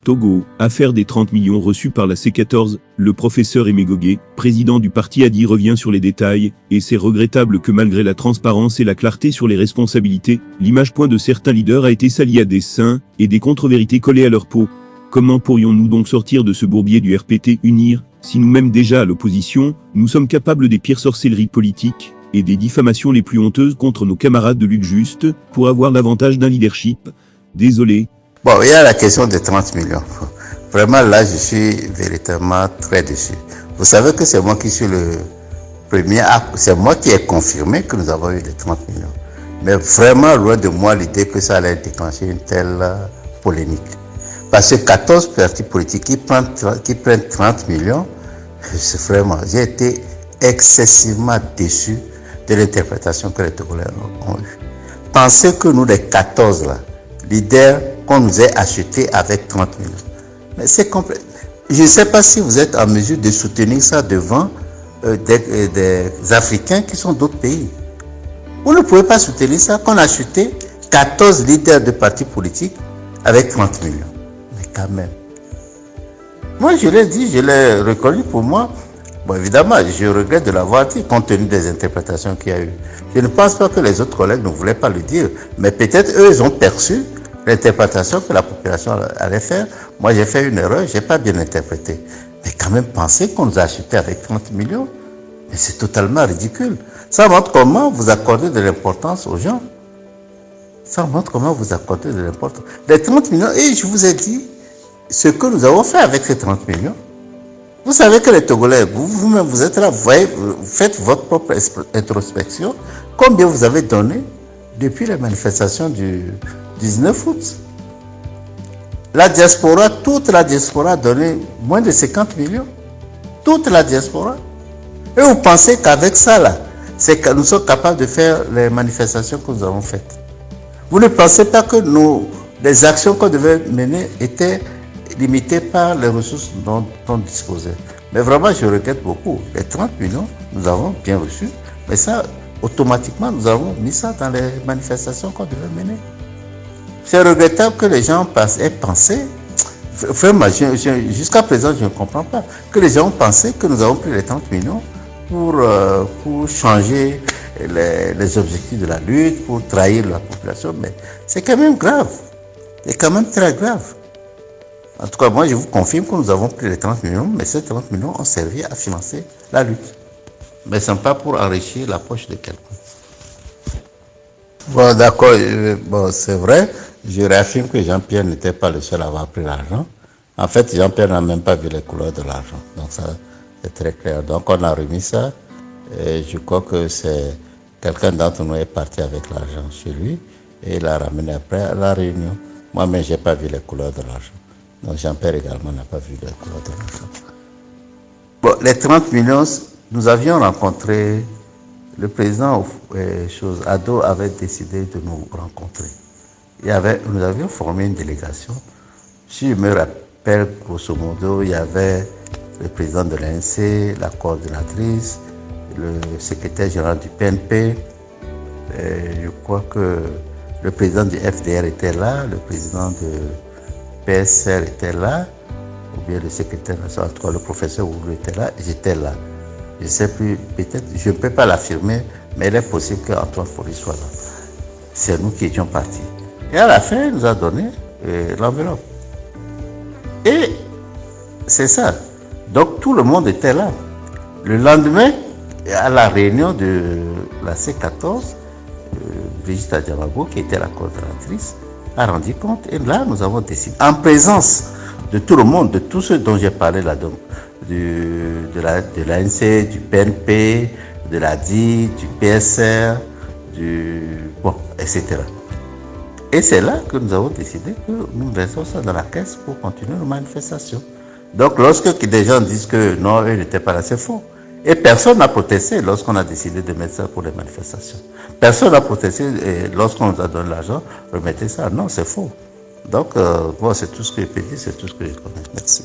Togo, affaire des 30 millions reçus par la C14, le professeur Aimé Goguet, président du parti ADI revient sur les détails, et c'est regrettable que malgré la transparence et la clarté sur les responsabilités, l'image point de certains leaders a été salie à dessein, et des contre-vérités collées à leur peau. Comment pourrions-nous donc sortir de ce bourbier du RPT unir, si nous-mêmes déjà à l'opposition, nous sommes capables des pires sorcelleries politiques, et des diffamations les plus honteuses contre nos camarades de lutte juste, pour avoir l'avantage d'un leadership? Désolé. Bon, il y a la question des 30 millions. Vraiment, là, je suis véritablement très déçu. Vous savez que c'est moi qui suis le premier, c'est moi qui ai confirmé que nous avons eu les 30 millions. Mais vraiment, loin de moi l'idée que ça allait déclencher une telle polémique. Parce que 14 partis politiques qui prennent 30 millions, c'est vraiment, j'ai été excessivement déçu de l'interprétation que les Togolais ont eue. Pensez que nous, les 14 là, leaders qu'on nous ait achetés avec 30 millions. Mais c'est complet. Je ne sais pas si vous êtes en mesure de soutenir ça devant des Africains qui sont d'autres pays. Vous ne pouvez pas soutenir ça qu'on a acheté 14 leaders de partis politiques avec 30 millions. Mais quand même. Moi, je l'ai dit, je l'ai reconnu pour moi. Bon, évidemment, je regrette de l'avoir dit, compte tenu des interprétations qu'il y a eu. Je ne pense pas que les autres collègues ne voulaient pas le dire, mais peut-être eux, ils ont perçu l'interprétation que la population allait faire. Moi, j'ai fait une erreur, je n'ai pas bien interprété. Mais quand même, penser qu'on nous a acheté avec 30 millions, mais c'est totalement ridicule. Ça montre comment vous accordez de l'importance aux gens. Ça montre comment vous accordez de l'importance. Les 30 millions, et je vous ai dit ce que nous avons fait avec ces 30 millions. Vous savez que les Togolais, vous-même, vous êtes là, vous faites votre propre introspection. Combien vous avez donné depuis les manifestations du 19 août? La diaspora, toute la diaspora a donné moins de 50 millions. Toute la diaspora. Et vous pensez qu'avec ça, là, c'est que nous sommes capables de faire les manifestations que nous avons faites. Vous ne pensez pas que les actions qu'on devait mener étaient limitées par les ressources dont on disposait. Mais vraiment, je regrette beaucoup. Les 30 millions, nous avons bien reçu. Mais ça, automatiquement, nous avons mis ça dans les manifestations qu'on devait mener. C'est regrettable que les gens aient pensé, vraiment, jusqu'à présent, je ne comprends pas, que les gens ont pensé que nous avons pris les 30 millions pour changer les objectifs de la lutte, pour trahir la population. Mais c'est quand même grave. C'est quand même très grave. En tout cas, moi, je vous confirme que nous avons pris les 30 millions, mais ces 30 millions ont servi à financer la lutte. Mais ce n'est pas pour enrichir la poche de quelqu'un. Bon, d'accord, bon, c'est vrai. Je réaffirme que Jean-Pierre n'était pas le seul à avoir pris l'argent. En fait, Jean-Pierre n'a même pas vu les couleurs de l'argent. Donc, ça, c'est très clair. Donc, on a remis ça. Et je crois que c'est quelqu'un d'entre nous est parti avec l'argent chez lui et il l'a ramené après à la réunion. Moi-même, je n'ai pas vu les couleurs de l'argent. Donc, Jean-Pierre également n'a pas vu les couleurs de l'argent. Bon, les 30 millions, nous avions rencontré le président Ado avait décidé de nous rencontrer. Nous avions formé une délégation. Si je me rappelle, grosso modo, il y avait le président de l'ANC, la coordinatrice, le secrétaire général du PNP. Je crois que le président du FDR était là, le président de PSR était là, ou bien le secrétaire national, en tout cas le professeur Oulu était là, j'étais là. Je ne sais plus, peut-être, je ne peux pas l'affirmer, mais il est possible qu'Antoine Faury soit là. C'est nous qui étions partis. Et à la fin, il nous a donné l'enveloppe. Et c'est ça. Donc tout le monde était là. Le lendemain, à la réunion de la C14, Brigitte Adjamago, qui était la coordinatrice, a rendu compte. Et là, nous avons décidé, en présence de tout le monde, de tous ceux dont j'ai parlé là, donc, de l'ANC, du PNP, de l'ADI, du PSR, etc. Et c'est là que nous avons décidé que nous laissons ça dans la caisse pour continuer nos manifestations. Donc lorsque des gens disent que non, eux n'étaient pas là, c'est faux. Et personne n'a protesté lorsqu'on a décidé de mettre ça pour les manifestations. Personne n'a protesté lorsqu'on nous a donné l'argent, remettez ça. Non, c'est faux. Donc, c'est tout ce que je peux dire, c'est tout ce que je connais. Merci.